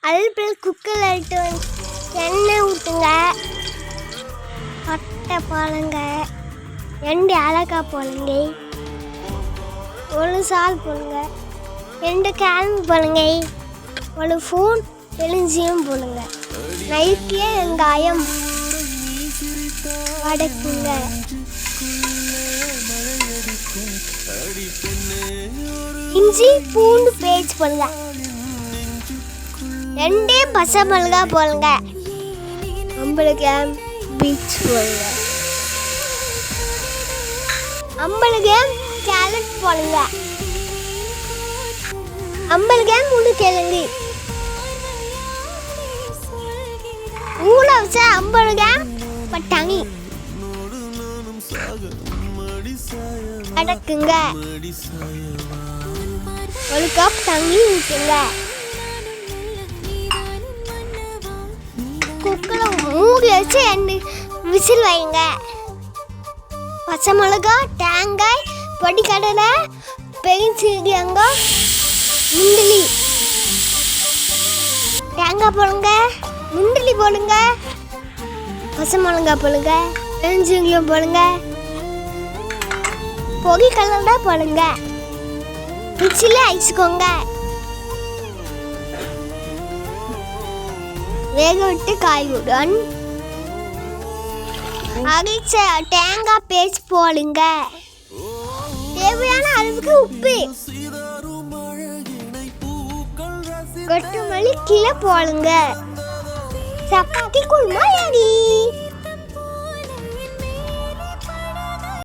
அடுப்பில் குக்கர் எடுத்து எண்ணெய் ஊற்றுங்க, பட்டை போடுங்க, 2 ஏலக்காய் போடுங்க, 1 சால் போடுங்க, 2 கிழங்கு போடுங்க, 1 ஸ்பூன் பெருஞ்சீரகம் போடுங்க, நறுக்கிய வெங்காயம் வதக்குங்க, இஞ்சி பூண்டு பேஸ்ட் போடுங்க, 2 பச்சை மிளகாய் போடுங்க, 50 கிராம் பீன்ஸ் போடுங்க, 50 கிராம் கேரட் போடுங்க, 50 கிராம் உருளைக்கிழங்கு, ஊற வச்ச 50 கிராம் பட்டாணி அடக்குங்க, 1 கப் தண்ணி ஊற்றுங்க, குக்கரை மூடி வச்சு 2 விசில் வைங்க. பச்சை மிளகாய், தேங்காய், பொடிக்கடலை, பெருஞ்சீரகம், முந்திரி, தேங்காய் போடுங்க, முந்திரி போடுங்க, பச்சை மிளகாய் போடுங்க, பெருஞ்சீரகம் போடுங்க, பொடிக்கடலை போடுங்க, மிக்சியில் அரைச்சிக்கோங்க. வேக விட்டு காய்வுடன் அரைச்ச தேங்காய் பேஸ்ட் போடுங்க. தேவையான அளவுக்கு உப்பு, கொத்தமல்லி கீழே போடுங்க. சப்பாத்தி குருமா ரெடி.